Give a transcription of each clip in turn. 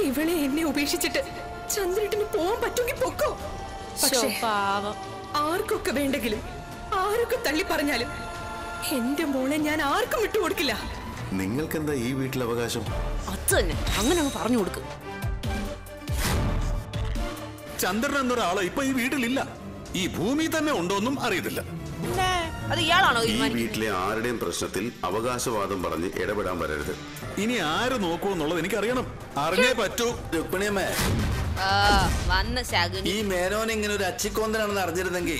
ഇവളെ എന്നെ ഉപേക്ഷിച്ചിട്ട് ചന്ദ്രേട്ടന് പോവാൻ പറ്റുമെങ്കിൽ പൊക്കോ. പക്ഷേ ആർക്കൊക്കെ വേണ്ടെങ്കിലും ആരൊക്കെ തള്ളി പറഞ്ഞാലും എന്റെ മോളെ ഞാൻ ആർക്കും വിട്ടുകൊടുക്കില്ല. നിങ്ങൾക്കെന്താ ഈ വീട്ടിൽ അവകാശം? അത് തന്നെ, അങ്ങനെ പറഞ്ഞു കൊടുക്കും. ചന്ദ്രൻ എന്നൊരാള് ഇപ്പൊ ഈ വീട്ടിലില്ല. ഈ ഭൂമി തന്നെ ഉണ്ടോന്നും അറിയത്തില്ല. അത് ഇയാളാണോ? ഈ വീട്ടിലെ ആരുടെയും പ്രശ്നത്തിൽ അവകാശവാദം പറഞ്ഞ് ഇടപെടാൻ വരരുത്. ഇനി ആര് നോക്കൂന്നുള്ളത് എനിക്കറിയണം. അറിഞ്ഞേ പറ്റൂ. രുക്മിണിയമ്മേ, ഈ മേനോൻ ഇങ്ങനെ ഒരു അച്ചിക്കോന്തനാണെന്ന് അറിഞ്ഞിരുന്നെങ്കിൽ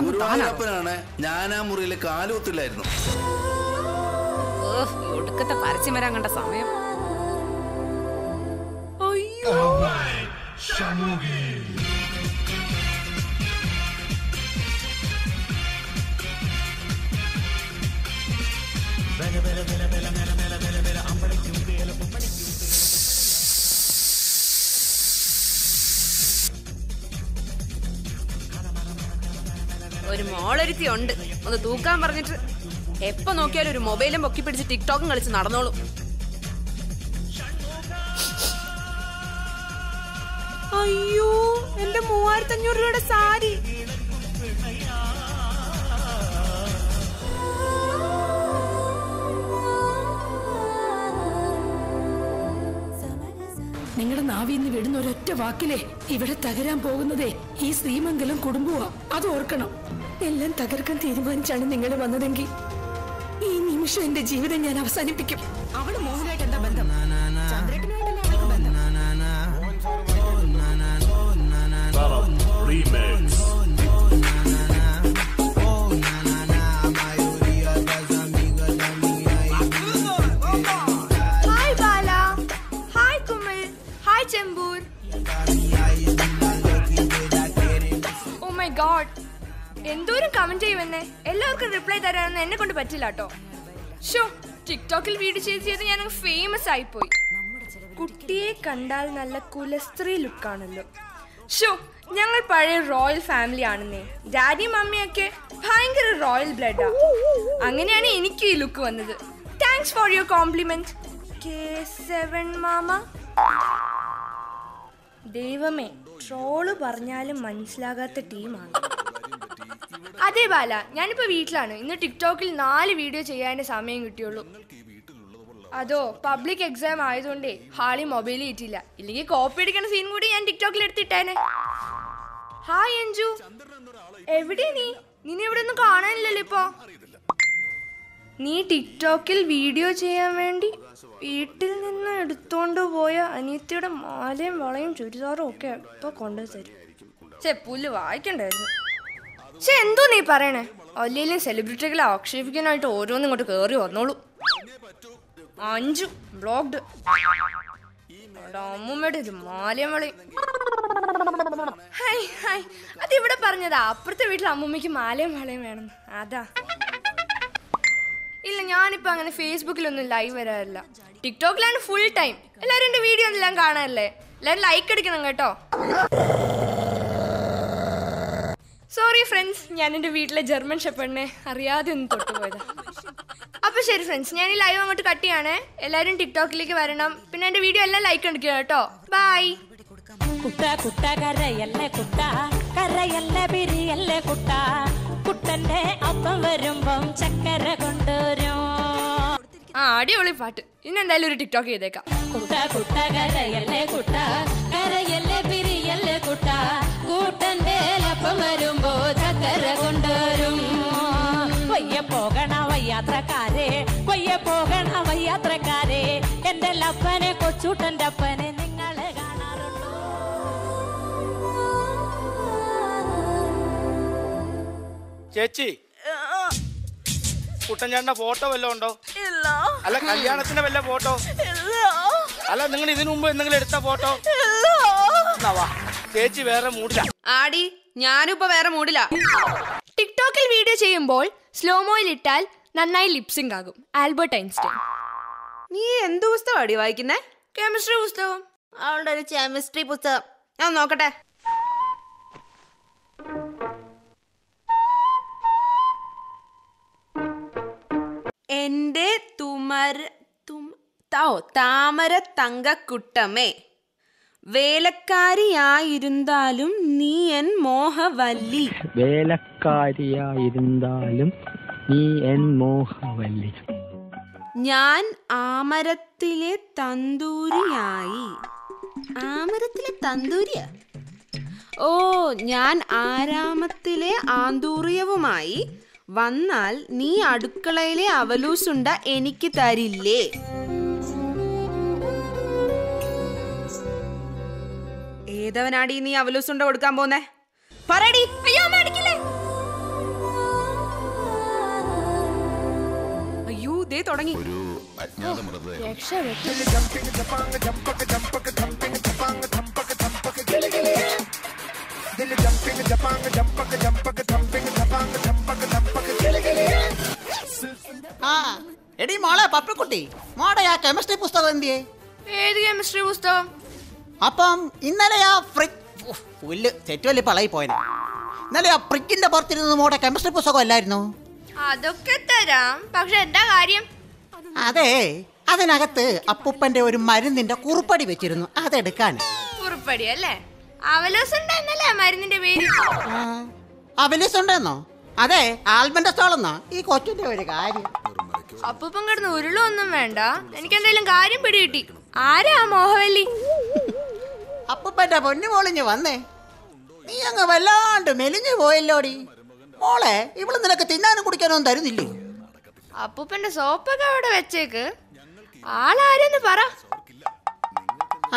ഗുരുവായൂരപ്പനാണ് ഞാൻ ആ മുറിയിൽ കാലുകുത്തില്ലായിരുന്നു. ഒടുക്കത്തെ പരസ്യം വരാൻ കണ്ട സമയം. ഒരു മോളൊരുത്തി ഉണ്ട്, ഒന്ന് തൂക്കാൻ പറഞ്ഞിട്ട് എപ്പോ നോക്കിയാലും ഒരു മൊബൈലും പൊക്കി പിടിച്ച് ടിക്ടോക്കും കളിച്ച് നടന്നോളൂ. അയ്യോ, എന്റെ 3500 രൂപയുടെ സാരി. നിങ്ങളുടെ നാവിന്ന് വിടുന്ന ഒരൊറ്റ വാക്കിലെ ഇവിടെ തകരാൻ പോകുന്നതേ ഈ ശ്രീമംഗലം കുടുംബമാ. അത് ഓർക്കണം. എല്ലാം തകർക്കാൻ തീരുമാനിച്ചാണ് നിങ്ങൾ വന്നതെങ്കിൽ ഈ നിമിഷം എന്റെ ജീവിതം ഞാൻ അവസാനിപ്പിക്കും. അവള് മോഹനായിട്ട് എന്താ ബന്ധം? ഹായ് ബാല, ഹായ് കുമിൾ, hi Chembur. Oh my god, എന്തോരം കമന്റ് ചെയ്യുമെന്നെ. എല്ലാവർക്കും റിപ്ലൈ തരാനൊന്നും എന്നെ കൊണ്ട് പറ്റില്ല കേട്ടോ. ഷോ, ടിക്ടോക്കിൽ വീഡിയോ ചെയ്ത് ഞാൻ ഫേമസ് ആയിപ്പോയി. കുട്ടിയെ കണ്ടാൽ നല്ല കുലസ്ത്രീ ലുക്കാണല്ലോ. ഷോ, ഞങ്ങൾ പഴയ റോയൽ ഫാമിലി ആണെന്നേ. ഡാഡിയും മമ്മിയൊക്കെ ഭയങ്കര റോയൽ ബ്ലഡാ. അങ്ങനെയാണ് എനിക്ക് ഈ ലുക്ക് വന്നത്. Thanks for your complement K7 mama. ദൈവമേ, ട്രോള് പറഞ്ഞാലും മനസ്സിലാകാത്ത ടീമാണ്. അതെ ബാല, ഞാനിപ്പോ വീട്ടിലാണ്. ഇന്ന് ടിക്ടോക്കിൽ 4 വീഡിയോ ചെയ്യാനേ സമയം കിട്ടിയുള്ളൂ. അതോ പബ്ലിക് എക്സാം ആയതുകൊണ്ടേ ഹാളി മൊബൈൽ കിട്ടിയില്ല. ഇല്ലെങ്കിൽ കോപ്പി അടിക്കുന്ന സീൻ കൂടി ഞാൻ ടിക്ടോക്കിൽ എടുത്തിട്ടേനെ. ഹായ് അഞ്ജു, എവിടെ നിന്നെ ഇവിടെ ഒന്നും കാണാനില്ലല്ലോ ഇപ്പൊ. നീ ടിക്ടോക്കിൽ വീഡിയോ ചെയ്യാൻ വേണ്ടി വീട്ടിൽ നിന്ന് എടുത്തോണ്ട് പോയ അനിയത്തിയുടെ മാലയും വളയും ചുരിദാറും ഒക്കെ ഇപ്പൊ കൊണ്ടുതരും. പുല്ല് വായിക്കണ്ടായിരുന്നു. എന്തോ നീ പറയണേ? അല്ലെങ്കിലും സെലിബ്രിറ്റികളെ ആക്ഷേപിക്കാനായിട്ട് ഓരോന്നും ഇങ്ങോട്ട് കേറി വന്നോളൂ. അഞ്ചു ബ്ലോഗ്ഡ്. അമ്മൂമ്മയുടെ ഒരു മാലയും വളയും. ഹായ് ഹായ്, അതിവിടെ പറഞ്ഞതാ. അപ്പുറത്തെ വീട്ടിൽ അമ്മൂമ്മയ്ക്ക് മാലയും വളയും വേണം. അതാ. ഇല്ല, ഞാനിപ്പോ അങ്ങനെ ഫേസ്ബുക്കിലൊന്നും ലൈവ് വരാറില്ല. ടിക്ടോക്കിലാണ് ഫുൾ ടൈം. എല്ലാരും എന്റെ വീഡിയോ എല്ലാം കാണാനല്ലേ. എല്ലാരും ലൈക്ക് അടിക്കണം കേട്ടോ. സോറി ഫ്രണ്ട്സ്, ഞാൻ എൻ്റെ വീട്ടിലെ ജർമ്മൻ ഷെപ്പേർഡിനെ അറിയാതെ ഒന്ന് തൊട്ടുപോയതാ. അപ്പോൾ ശരി ഫ്രണ്ട്സ്, ഞാൻ ഈ ലൈവ് അങ്ങോട്ട് കട്ട് ചെയ്യണേ. എല്ലാവരും ടിക്ടോക്കിലേക്ക് വരണം. പിന്നെ എൻ്റെ വീഡിയോ എല്ലാം ലൈക്ക് അടിക്കുക കേട്ടോ. ബൈ. കുട്ട കുട്ട കരയല്ലേ കുട്ട, കരയല്ലേ പിരിയല്ലേ കുട്ട, കുട്ടന്റെ അപ്പം വരുമ്പം ചക്കര കൊണ്ടുവരും. അടിപൊളി പാട്ട്. ഇനി എന്തായാലും ഒരു ടിക്ടോക്ക് ചെയ്തേക്കാം. കുട്ട കുട്ട കരയല്ലേ കുട്ട, കരയല്ലേ പിരിയല്ലേ കുട്ട, കൂട്ടന്റെ അപ്പം വരുമ്പോ ചക്കര കൊണ്ടുവരും. വയ്യ പോകണ വയ്യാത്രക്കാരെ, വയ്യ പോകണ വയ്യാത്രക്കാരെ, എന്റെ ലപ്പനെ കൊച്ചൂട്ടന്റെ അപ്പനെ നിങ്ങളെ കാണാറുണ്ടോ? ചേച്ചി, കുട്ടൻചാണ്ട ഫോട്ടോ വല്ലതും ഉണ്ടോ? ഇല്ല. അല്ല, കല്യാണത്തിന്റെ വല്ല ഫോട്ടോ? ഇല്ല. അല്ല, നിങ്ങൾ ഇതിനു മുമ്പ് എന്തെങ്കിലും എടുത്ത ഫോട്ടോ? ചേച്ചി വേറെ മൂടില്ല. ആടി, ഞാനും ഇപ്പൊ വേറെ മൂടില്ല. ടിക്ടോക്കിൽ വീഡിയോ ചെയ്യുമ്പോൾ സ്ലോമോയിൽ ഇട്ടാൽ നന്നായി ലിപ്സിംഗ് ആകും. Albert Einstein. നീ എന്ത് പുസ്തകമാടി വായിക്കുന്നേ? കെമിസ്ട്രി പുസ്തകം. അവളുടെ ഒരു കെമിസ്ട്രി പുസ്തകം. ഞാൻ നോക്കട്ടെ. എന്റെ താമര തങ്കക്കുട്ടമേ, വേലക്കാരിയായിരുന്നാലും നീ എൻ മോഹവല്ലി. വേലക്കാരിയായിരുന്നാലും നീ എൻ മോഹവല്ലി. ഞാൻ ആമരത്തിലെ തന്തൂരിയായി. ആമരത്തിലെ തന്തൂരിയ? ഓ, ഞാൻ ആരാമത്തിലെ ആന്തൂറിയവുമായി വന്നാൽ നീ അടുക്കളയിലെ അവലൂസുണ്ട എനിക്ക് തരില്ലേ? ഏതവനാടി നീ അവലൂസുണ്ട കൊടുക്കാൻ പോന്നേ? പറയടി. അയ്യോ, ദേ തുടങ്ങി. എടി മോളെ പപ്പിക്കുട്ടി, മോടെ ആ കെമിസ്ട്രി പുസ്തകം എന്തിയേ? ഏത് കെമിസ്ട്രി പുസ്തകം? അപ്പം ഇന്നലെ ആ പുല്ല് തെറ്റുവല്ലി പളയി പോയത്. ഇന്നലെ ആ ഫ്രിഡ്ജിന്റെ പുറത്തിരുന്ന് മോടെ കെമിസ്ട്രി പുസ്തകം അല്ലായിരുന്നു? അതൊക്കെ തരാം, പക്ഷെ എന്താ കാര്യം? അതെ, അതിനകത്ത് അപ്പൂപ്പന്റെ ഒരു മരുന്നിന്റെ കുറുപ്പടി വെച്ചിരുന്നു, അതെടുക്കാൻ. കുറുപ്പടി അല്ലേ? അവലോസുണ്ടെന്നല്ലേ മരുന്നിന്റെ പേര്? അവലോസുണ്ടെന്നോ? അതെ, ആൽബൻഡസ്റ്റോളെന്നോ ഈ കൊച്ചിന്റെ ഒരു കാര്യം. അപ്പൂപ്പൻ കിടന്ന് ഉരുളൊന്നും വേണ്ട, എനിക്ക് എന്തായാലും കാര്യം പിടികിട്ടി. ആരാ മോഹവല്ലി? അപ്പൂപ്പന്റെ പൊന്നു മോളിഞ്ഞ് വന്നേ. നീ അങ്ങ് വല്ലാണ്ട് മെലിഞ്ഞു പോയല്ലോടി മോളെ. ഇവള് നിനക്ക് തിന്നാനും കുടിക്കാനും തരുന്നില്ലേ? അപ്പൂപ്പന്റെ സോപ്പൊക്കെ അവിടെ വെച്ചേക്ക്. ആളാരെന്ന് പറ.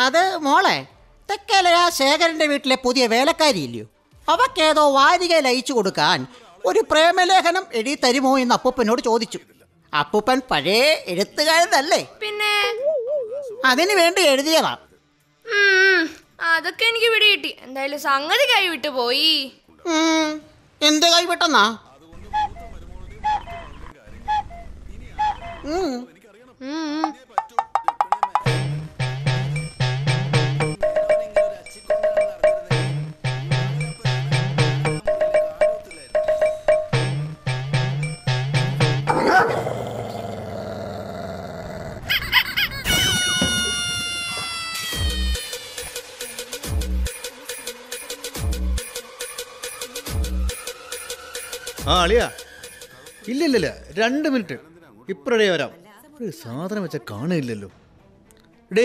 അത് മോളെ, തെക്കേലെ ആ ശേഖരന്റെ വീട്ടിലെ പുതിയ വേലക്കാരി ഇല്ലയോ, അവക്കേതോ വാരികയിൽ അയച്ചു കൊടുക്കാൻ ഒരു പ്രേമലേഖനം എഴുതി തരുമോ എന്ന് അപ്പൂപ്പനോട് ചോദിച്ചു. അപ്പൂപ്പൻ പഴയ എഴുത്തുകാരനല്ലേ, പിന്നെ അതിനു വേണ്ടി എഴുതിയതാ. അതൊക്കെ എനിക്ക് പിടികിട്ടി. എന്തായാലും സംഗതി കൈവിട്ടു പോയി. എന്ത് കൈവിട്ടെന്നാ? ആ അളിയാ, ഇല്ലില്ല 2 മിനിറ്റ് ഇപ്പഴേ വരാം. ഒരു സാധനം വെച്ച കാണില്ലല്ലോ. ഡേ,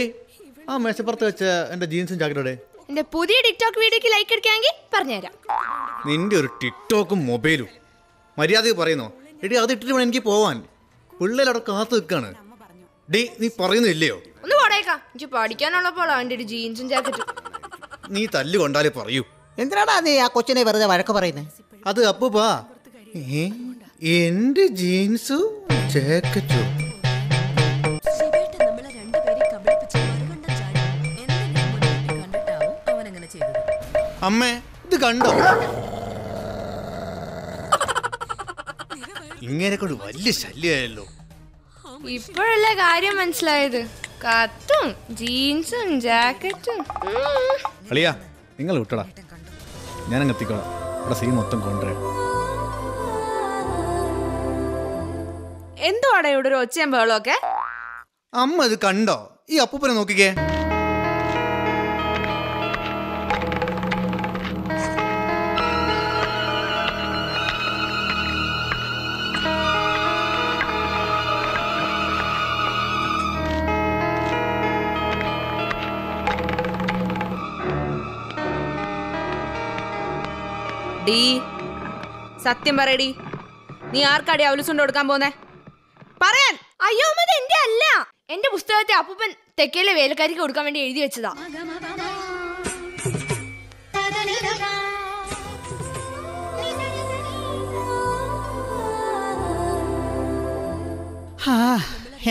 ആ മേശപ്പുറത്ത് വെച്ച എന്റെ ജീൻസും ജാക്കറ്റോടെ. എന്റെ പുതിയ ടിക്ടോക്ക് വീഡിയോക്ക് ലൈക്ക് അടിക്കാമെങ്കിൽ പറഞ്ഞുതരാം. നിന്റെ ഒരു ടിക്ടോക്കും മൊബൈലും മര്യാദ പറയുന്നോ? എടി, അത് ഇട്ടിട്ട് വേണം എനിക്ക് പോവാൻ. പിള്ളേരവിടെ കാത്തു നിൽക്കാണ്. ഡേ, നീ പറയുന്നില്ലയോ? ഒന്ന് പോടേക്കാം, എനിക്ക് പഠിക്കാനുള്ളപ്പോൾ അവന്റെ ഒരു ജീൻസും ജാക്കറ്റും. നീ തല്ലു കൊണ്ടാലേ പറയൂ. എന്തിനാടാ നീ ആ കൊച്ചിനെ വെറുതെ വഴക്ക് പറയുന്നത്? അത് അപ്പൂപ്പാ, എന്റെ ജീൻസും ജാക്കറ്റും. അമ്മേ, ഇത് കണ്ടോ? ഇങ്ങനെ കൊണ്ട് വലിയ ശല്യമായല്ലോ. ഇപ്പോഴല്ലേ കാര്യം മനസ്സിലായത്. കത്തും ജീൻസും ജാക്കറ്റും. അളിയാ, നിങ്ങൾ വിട്ടടാ, ഞാനങ്ങ് എത്തിക്കോളാം. ഇവിടെ സീൻ മൊത്തം കൊണ്ടുവരാം. എന്തുവാടാ ഇവിടെ ഒരു ഒച്ചയും ബഹളമൊക്കെ? അമ്മ ഇത് കണ്ടോ? ഈ അപ്പൂപ്പനെ നോക്കിക്കേ. ഡീ, സത്യം പറയടി, നീ ആർക്കാടി അവലൂസുണ്ട് കൊടുക്കാൻ പോന്നെ? പറയാൻ. അയ്യോ അമ്മ, എന്റെ അല്ല. എന്റെ പുസ്തകത്തെ അപ്പൂപ്പൻ തെക്കേലെ വേലക്കാരിക്ക് കൊടുക്കാൻ വേണ്ടി എഴുതി വെച്ചതാ.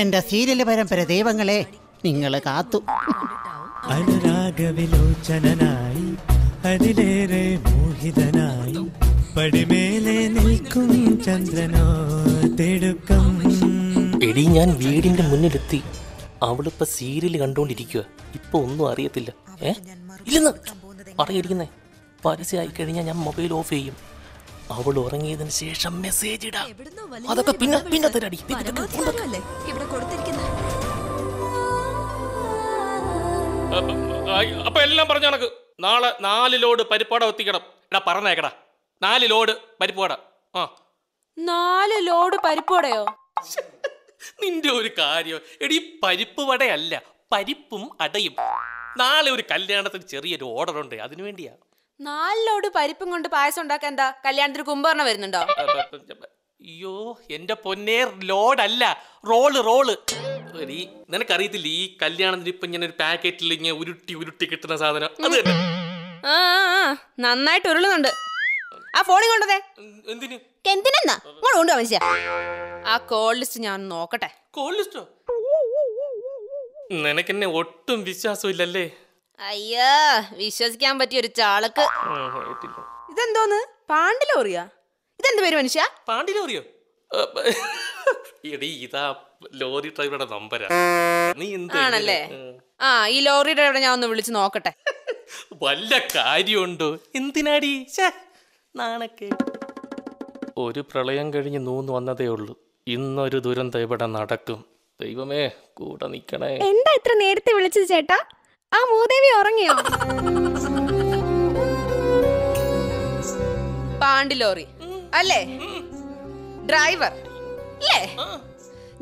എന്റെ സീരിയല് പരമ്പര ദൈവങ്ങളെ, നിങ്ങള് കാത്തു. അനുരാഗവിലോചനായി അതിലേറെ മോഹിതനായി പടിമേലെ നിൽക്കും ചന്ദ്രനോ തിടുക്കം. എടി, ഞാൻ വീടിന്റെ മുന്നിലെത്തി. അവളിപ്പോ സീരിയല് കണ്ടോണ്ടിരിക്കുക. ഇപ്പൊ ഒന്നും അറിയത്തില്ല. ഇല്ലെന്ന് പറയടിക്കുന്നേ. പരസ്യമായി കഴിഞ്ഞാൽ ഞാൻ മൊബൈൽ ഓഫ് ചെയ്യും. അവൾ ഉറങ്ങിയതിന് ശേഷം മെസ്സേജ് ഇടാം. അതൊക്കെ പിന്നെ തരാടി. അപ്പൊ എല്ലാം പറഞ്ഞ കണക്ക് നാളെ 4 ലോഡ് പരിപ്പാട എത്തിക്കണം. എടാ പറഞ്ഞേക്കടാ, 4 ലോഡ് പരിപ്പാട. 4 ലോഡ് പരിപ്പോടയോ? നിന്റെ ഒരു കാര്യം എടി, പരിപ്പ് വടയല്ല, പരിപ്പും അടയും. നാളെ ഒരു കല്യാണത്തിന് ചെറിയൊരു ഓർഡർ ഉണ്ട്, അതിനു വേണ്ടിയാ. 4 ലോഡ് പരിപ്പും കൊണ്ട് പായസം ഉണ്ടാക്കാൻ എന്താ കല്യാണത്തിന് കുംഭകർണ വരുന്നുണ്ടോ? അയ്യോ എന്റെ പൊന്നേ, ലോഡല്ല, റോള്. എടി നിനക്കറിയത്തില്ല ഈ കല്യാണത്തിന് ഇപ്പൊ ഇങ്ങനെ ഒരു പാക്കറ്റിൽ ഇങ്ങനെ ഉരുട്ടി കിട്ടുന്ന സാധനം അത് തന്നെ. നന്നായിട്ട് ഉരുളുന്നുണ്ട്. ആ ഫോണിൽ കൊണ്ടതേ. എന്തിന്? എന്തിനെന്നാ കൊണ്ടു മനുഷ്യ. ആ കോൾ ലിസ്റ്റ് ഞാൻ നോക്കട്ടെ. കോൾ ലിസ്റ്റോ? നിനക്കെന്നെ ഒട്ടും വിശ്വാസം ഇല്ലല്ലേ? അയ്യോ, വിശ്വസിക്കാൻ പറ്റിയ ഒരു ചാളക്ക്. ഇതെന്തോന്ന്, പാണ്ടിലോറിയാ? ഇതെന്ത് പേര് മനുഷ്യ? പാണ്ടിലോറിയോ? എടി ഇതാ ലോറി ഡ്രൈവറുടെ നമ്പരാ. നീ ആണല്ലേ? ആ, ഈ ലോറി ഡ്രൈവറെ ഞാൻ ഒന്ന് വിളിച്ച് നോക്കട്ടെ. വല്ല കാര്യമുണ്ടോ? എന്തിനാടി നാണക്കെ? ഒരു പ്രളയം കഴിഞ്ഞ് 3 വന്നതേ ഉള്ളൂ. ഇന്നൊരു ദുരന്തം ഇവിടെ നടക്കും. ദൈവമേ കൂടെ നിക്കണേ. എന്താ ഇത്ര നേരത്തെ വിളിച്ചത് ചേട്ടാ? ആ മൂദേവി ഉറങ്ങിയോ? പാണ്ടിലോറി അല്ലേ? ഡ്രൈവർ അല്ലേ?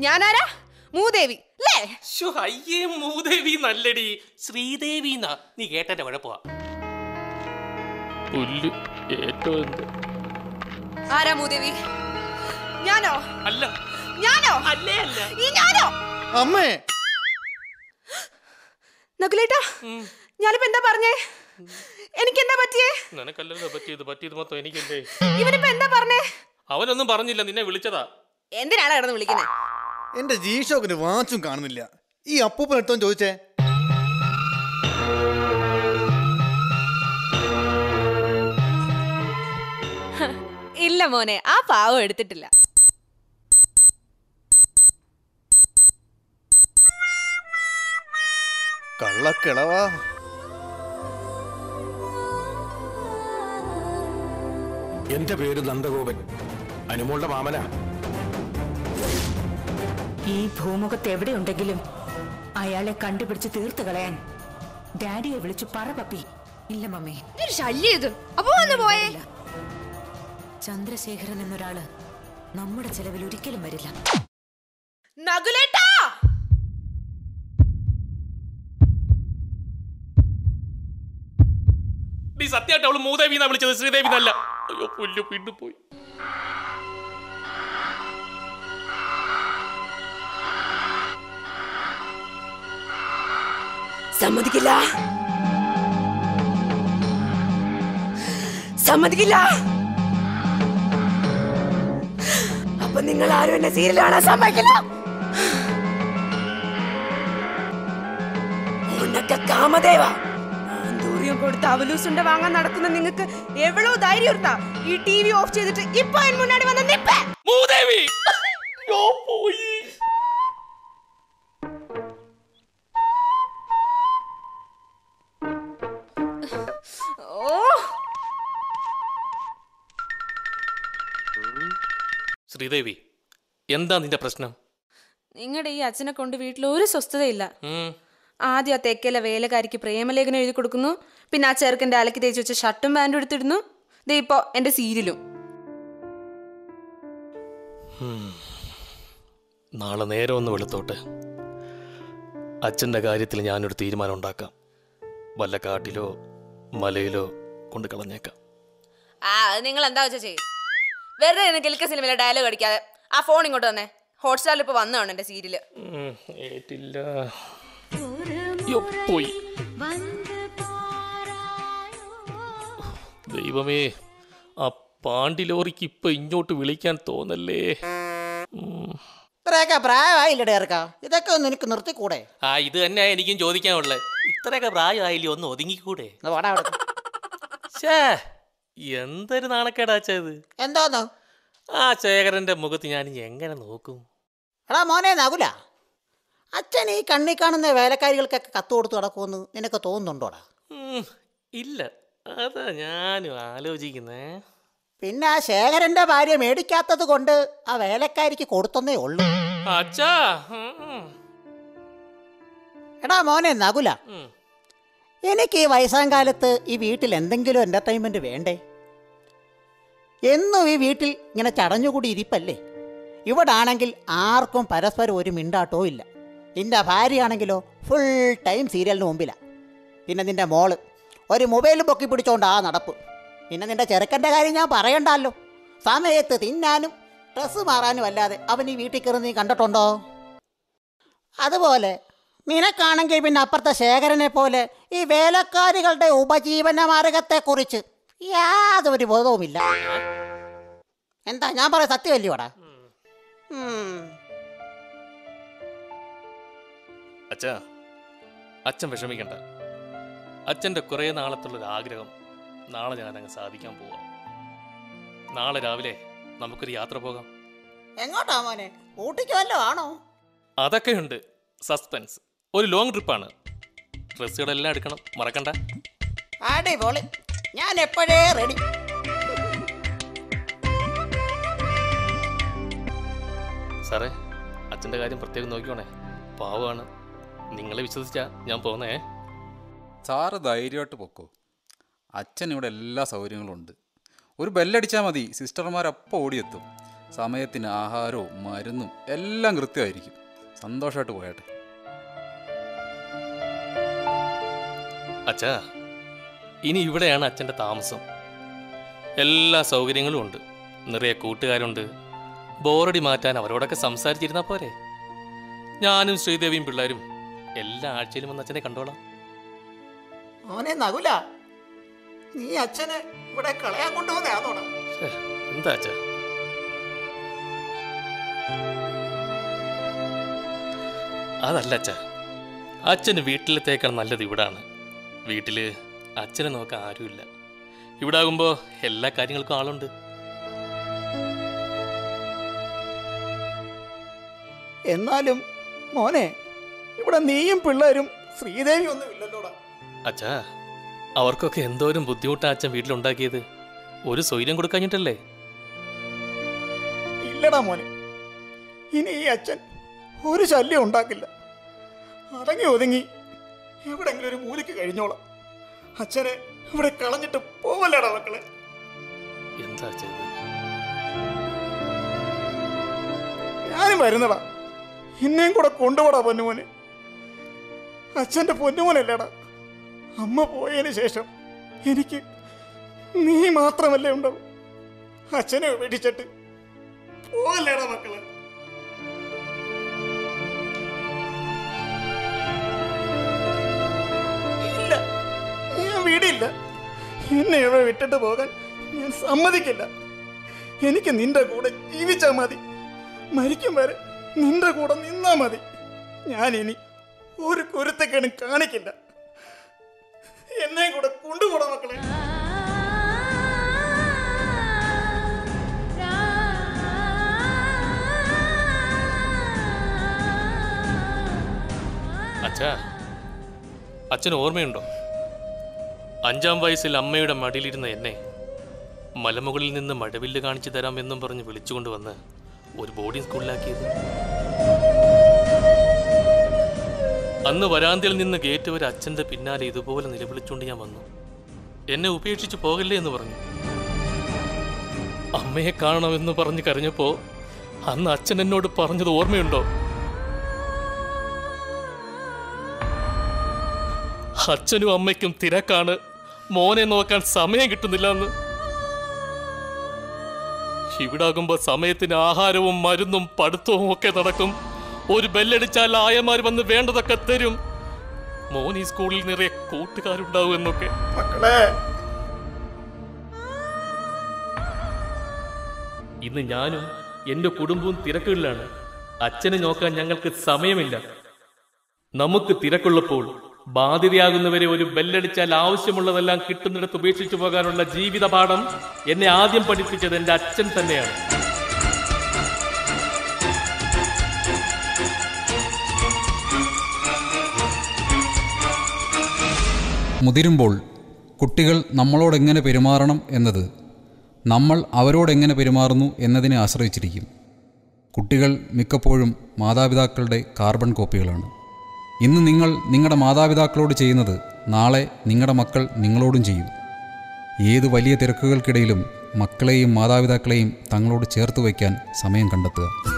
ഞാനാരാ? മൂദേവി അല്ലേ? അയ്യേ, മൂദേവി നല്ലടി, ശ്രീദേവി എന്നാ. നീ കേട്ടെ കുഴപ്പമാ. ആരാ മൂദേവി? ഞാനോ? അല്ല. ഞാനോ? അല്ലേ അല്ല. ഈ ഞാനോ? അമ്മേ നകുലേട്ടാ, ഞാനിപ്പോ എന്താ പറഞ്ഞേ? എനിക്കെന്താ പറ്റിയേ? നിനക്കല്ലല്ലോ പറ്റിയത് മൊത്തം എനിക്കല്ലേ. ഇവനിപ്പോ എന്താ പറഞ്ഞേ? അവനൊന്നും പറഞ്ഞില്ല, നിന്നെ വിളിച്ചതാ. എന്തിനാണ് കിടന്ന് വിളിക്കുന്നേ? എന്റെ ജീഷോക്കിന് വാച്ചും കാണുന്നില്ല. ഈ അപ്പൂപ്പൻ എടുത്തോ ചോദിച്ചേ. ഇല്ല മോനെ, ആ പാവം എടുത്തിട്ടില്ല. കള്ളക്കിളവാ. എന്റെ പേര് നന്ദഗോപൻ, അനുമോളുടെ മാമനാ. ഈ ഭൂമുഖത്ത് എവിടെയുണ്ടെങ്കിലും അയാളെ കണ്ടുപിടിച്ച് തീർത്ത് കളയാൻ ഡാഡിയെ വിളിച്ചു പറ പപ്പി. ഇല്ല മമ്മി, ശല്യം. അപ്പൊ വന്നു പോയേ. ചന്ദ്രശേഖരൻ എന്നൊരാള് നമ്മുടെ ചെലവിൽ ഒരിക്കലും വരില്ല. നകുലേട്ടാ, നീ സത്യമായിട്ട് അവള് മൂദേവി എന്നാ വിളിച്ചത്, ശ്രീദേവി എന്നല്ല. അയ്യോ പുല്ല് പിണ്ടു പോയി. സമ്മതിക്കില്ല. അപ്പൊ നിങ്ങൾ ആരും എന്നെ സീരിയലാണ് സമ്മതിക്കില്ല. കാമദേവ ദൂര്യം കൊടുത്ത് അവലൂസുണ്ട വാങ്ങാൻ നടക്കുന്ന നിങ്ങൾക്ക് എവളോ ധൈര്യം ഉണ്ടാ ഈ TV ഓഫ് ചെയ്തിട്ട് ഇപ്പൊ മുന്നാടി വന്ന നിപ്പേ മൂദേവി. ശ്രീദേവി, എന്താ നിന്റെ പ്രശ്നം? നിങ്ങളുടെ ഈ അച്ഛനെ കൊണ്ട് വീട്ടിൽ ഒരു സ്വസ്ഥതയില്ല. ആദ്യം ആ തെക്കയിലെ വേലക്കാരിക്ക് പ്രേമലേഖനം എഴുതി കൊടുക്കുന്നു, പിന്നെ ആ ചെറുക്കൻ്റെ അലക്കി തേച്ച് വെച്ച ഷർട്ടും പാൻറ്റും എടുത്തിടുന്നു, ദേ ഇപ്പോ എന്റെ സീരിയലും. നാളെ നേരം ഒന്ന് വെളുത്തോട്ടെ. അച്ഛൻ്റെ കാര്യത്തിൽ ഞാനൊരു തീരുമാനം ഉണ്ടാക്കാം. വല്ല കാട്ടിലോ മലയിലോ കൊണ്ട് കളഞ്ഞേക്കാം. അത് നിങ്ങൾ എന്താ വെച്ചാ ചെയ്യും. വെറുതെ കിൽക്ക സിനിമയിലെ ഡയലോഗ് അടിക്കാതെ ആ ഫോൺ ഇങ്ങോട്ട് വന്നേ. ഹോട്ട്സ്റ്റാറിൽ ഇപ്പൊ വന്നതാണ് എന്റെ സീരിയല്. പോയി. ദൈവമേ, ആ പാണ്ടിലോറിക്ക് ഇപ്പൊ ഇങ്ങോട്ട് വിളിക്കാൻ തോന്നല്ലേ. പ്രായമായില്ലടേ ഇറക്ക, ഇതൊക്കെ ഒന്ന് എനിക്ക് നിർത്തിക്കൂടെ? ഇത് തന്നെ എനിക്കും ചോദിക്കാനുള്ളത്. ഇത്രയൊക്കെ പ്രായമായില്ലേ, ഒന്ന് ഒതുങ്ങിക്കൂടെ? എന്തൊരു നാണക്കേടാച്ചത്. എന്തോന്നു? ആ ശേഖരന്റെ മുഖത്ത് ഞാൻ എങ്ങനെ നോക്കും? എടാ മോനെ നകുല, അച്ഛൻ ഈ കണ്ണി കാണുന്ന വേലക്കാരികൾക്കൊക്കെ കത്ത് കൊടുത്ത് നടക്കുമെന്ന് നിനക്ക് തോന്നുന്നുണ്ടോടാ? ഇല്ല, അതാ ഞാനും ആലോചിക്കുന്നേ. പിന്നെ ആ ശേഖരന്റെ ഭാര്യ മേടിക്കാത്തത് കൊണ്ട് ആ വേലക്കാരിക്ക് കൊടുത്തന്നേ ഉള്ളൂ. അച്ഛാ. എടാ മോനെ നകുല, എനിക്ക് ഈ വയസ്സാം കാലത്ത് ഈ വീട്ടിൽ എന്തെങ്കിലും എന്റർടൈൻമെന്റ് വേണ്ടേ? എന്നും ഈ വീട്ടിൽ ഇങ്ങനെ ചടഞ്ഞുകൂടി ഇരിപ്പല്ലേ. ഇവിടെ ആണെങ്കിൽ ആർക്കും പരസ്പരം ഒരു മിണ്ടാട്ടവും ഇല്ല. നിന്റെ ഭാര്യയാണെങ്കിലോ ഫുൾ ടൈം സീരിയലിന് മുമ്പിലാണ്. പിന്നെ നിന്റെ മോള് ഒരു മൊബൈൽ പൊക്കി പിടിച്ചോണ്ട് ആ നടപ്പ്. പിന്നെ നിന്റെ ചെറുക്കൻ്റെ കാര്യം ഞാൻ പറയണ്ടല്ലോ. സമയത്ത് തിന്നാനും ഡ്രസ്സ് മാറാനും അല്ലാതെ അവൻ ഈ വീട്ടിൽ കയറി നീ കണ്ടിട്ടുണ്ടോ? അതുപോലെ നിനക്കാണെങ്കിൽ പിന്നെ അപ്പുറത്തെ ശേഖരനെ പോലെ ഈ വേലക്കാരികളുടെ ഉപജീവന മാർഗത്തെക്കുറിച്ച് യാതൊരു ബോധവുമില്ല. എന്താ ഞാൻ പറയാം, സത്യമല്ലയോടാ? അച്ഛാ, അച്ഛൻ വിഷമിക്കണ്ട. അച്ഛൻ്റെ കുറേ നാളത്തുള്ളൊരു ആഗ്രഹം നാളെ ഞാനങ്ങ് സാധിക്കാൻ പോവാം. നാളെ രാവിലെ നമുക്കൊരു യാത്ര പോകാം. എങ്ങോട്ടാ മോനെ? ഊട്ടിക്ക് വല്ലോ ആണോ? അതൊക്കെയുണ്ട്, സസ്പെൻസ്. ഒരു ലോങ് ട്രിപ്പാണ്. ഡ്രസ്സുകളെല്ലാം എടുക്കണം, മറക്കണ്ട. അടിപൊളി, ഞാൻ എപ്പോഴേ റെഡി. സാറേ, അച്ഛൻ്റെ കാര്യം പ്രത്യേകം നോക്കിക്കോണേ, പാവമാണ്. നിങ്ങളെ വിശ്വസിച്ചാ ഞാൻ പോന്നേ. സാറ് ധൈര്യമായിട്ട് പൊക്കോ. അച്ഛൻ ഇവിടെ എല്ലാ സൗകര്യങ്ങളും ഉണ്ട്. ഒരു ബെല്ലടിച്ചാൽ മതി, സിസ്റ്റർമാരപ്പോൾ ഓടിയെത്തും. സമയത്തിന് ആഹാരവും മരുന്നും എല്ലാം കൃത്യമായിരിക്കും. സന്തോഷമായിട്ട് പോയാട്ടെ. അച്ഛാ, ഇനി ഇവിടെയാണ് അച്ഛൻ്റെ താമസം. എല്ലാ സൗകര്യങ്ങളും ഉണ്ട്, നിറയെ കൂട്ടുകാരുണ്ട്. ബോറടി മാറ്റാൻ അവരോടൊക്കെ സംസാരിച്ചിരുന്നാൽ പോരെ. ഞാനും ശ്രീദേവിയും പിള്ളേരും എല്ലാ ആഴ്ചയിലും വന്ന് അച്ഛനെ കണ്ടോളാം. മോനെ നകുല, നീ അച്ഛനെ ഇവിടെ കളയാൻ കൊണ്ടുപോകുന്നതാണോടാ? എന്താ അച്ഛാ? അതല്ല അച്ഛാ, അച്ഛന് വീട്ടിലത്തേക്കാൾ നല്ലത് ഇവിടാണ്. വീട്ടില് അച്ഛനെ നോക്കാൻ ആരുമില്ല. ഇവിടെ ആകുമ്പോൾ എല്ലാ കാര്യങ്ങൾക്കും ആളുണ്ട്. എന്നാലും മോനെ, ഇവിടെ നീയും പിള്ളേരും ശ്രീദേവി ഒന്നും ഇല്ലല്ലോടാ. അച്ഛാ, അവർക്കൊക്കെ എന്തോരം ബുദ്ധിമുട്ടാ അച്ഛൻ വീട്ടിലുണ്ടാക്കിയത്. ഒരു സ്വൈര്യം കൊടുക്കാഞ്ഞിട്ടല്ലേ? ഇല്ലടാ മോനെ, ഇനി ഈ അച്ഛൻ ഒരു ശല്യം ഉണ്ടാക്കില്ല. അടങ്ങി ഒതുങ്ങി എവിടെങ്കിലും ഒരു മൂലയ്ക്ക് കഴിഞ്ഞോളാം. അച്ഛനെ ഇവിടെ കളഞ്ഞിട്ട് പോവല്ലേടാ മക്കളെ. എന്താ അച്ഛൻ? ഞാനും വരുന്നടാ, എന്നെയും കൂടെ കൊണ്ടുപോടാ പൊന്നുമോനെ. അച്ഛൻ്റെ പൊന്നുമോനല്ലേടാ. അമ്മ പോയതിന് ശേഷം എനിക്ക് നീ മാത്രമല്ലേ ഉണ്ടാവും. അച്ഛനെ വെടിച്ചിട്ട് പോവല്ലേടാ മക്കളെ. ഇല്ല, ഞാൻ വീടില്ല. എന്നെ ഇവിടെ വിട്ടിട്ട് പോകാൻ ഞാൻ സമ്മതിക്കില്ല. എനിക്ക് നിന്റെ കൂടെ ജീവിച്ചാ മതി. മരിക്കും വരെ നിന്റെ കൂടെ നിന്നാ മതി. ഞാനിനി ഒരു കുരുത്തക്കേടും കാണിക്കില്ല. എന്നെ കൂടെ കൊണ്ടുപോടാ മക്കളെ. അച്ഛാ, അച്ഛന് ഓർമ്മയുണ്ടോ? 5-ാം വയസ്സിൽ അമ്മയുടെ മടിയിലിരുന്ന എന്നെ മലമുകളിൽ നിന്ന് മഴവില്ല് കാണിച്ചു തരാം എന്നും പറഞ്ഞ് വിളിച്ചുകൊണ്ടുവന്ന് ഒരു ബോർഡിംഗ് സ്കൂളിലാക്കിയത്. അന്ന് വരാന്തയിൽ നിന്ന് ഗേറ്റ് വരെ അച്ഛൻ്റെ പിന്നാലെ ഇതുപോലെ നിലവിളിച്ചുകൊണ്ട് ഞാൻ വന്നു. എന്നെ ഉപേക്ഷിച്ച് പോകല്ലേ എന്ന് പറഞ്ഞു. അമ്മയെ കാണണമെന്ന് പറഞ്ഞ് കരഞ്ഞപ്പോൾ അന്ന് അച്ഛൻ എന്നോട് പറഞ്ഞത് ഓർമ്മയുണ്ടോ? അച്ഛനും അമ്മയ്ക്കും തിരക്കാണ്, മോനെ നോക്കാൻ സമയം കിട്ടുന്നില്ല എന്ന്. ഇവിടാകുമ്പോ സമയത്തിന് ആഹാരവും മരുന്നും പഠിത്തവും ഒക്കെ നടക്കും. ഒരു ബെല്ലടിച്ചാൽ ആയമാർ വന്ന് വേണ്ടതൊക്കെ തരും. മോൻ ഈ സ്കൂളിൽ നിറയെ കൂട്ടുകാരുണ്ടാവും എന്നൊക്കെ. ഇന്ന് ഞാനും എന്റെ കുടുംബവും തിരക്കുകളിലാണ്. അച്ഛനെ നോക്കാൻ ഞങ്ങൾക്ക് സമയമില്ല. നമുക്ക് തിരക്കുള്ളപ്പോൾ ബാധ്യതയാകുന്നവരെ ഒരു ബെല്ലടിച്ചാൽ ആവശ്യമുള്ളതെല്ലാം കിട്ടുന്നിടത്ത് ഉപേക്ഷിച്ചു പോകാനുള്ള ജീവിത പാഠം എന്നെ ആദ്യം പഠിപ്പിച്ചത് എന്റെ അച്ഛൻ തന്നെയാണ്. മുതിരുമ്പോൾ കുട്ടികൾ നമ്മളോടെങ്ങനെ പെരുമാറണം എന്നത് നമ്മൾ അവരോടെങ്ങനെ പെരുമാറുന്നു എന്നതിനെ ആശ്രയിച്ചിരിക്കും. കുട്ടികൾ മിക്കപ്പോഴും മാതാപിതാക്കളുടെ കാർബൺ കോപ്പികളാണ്. ഇന്ന് നിങ്ങൾ നിങ്ങളുടെ മാതാപിതാക്കളോട് ചെയ്യുന്നത് നാളെ നിങ്ങളുടെ മക്കൾ നിങ്ങളോടും ചെയ്യും. ഏത് വലിയ തിരക്കുകൾക്കിടയിലും മക്കളെയും മാതാപിതാക്കളെയും തങ്ങളോട് ചേർത്ത് വയ്ക്കാൻ സമയം കണ്ടെത്തുക.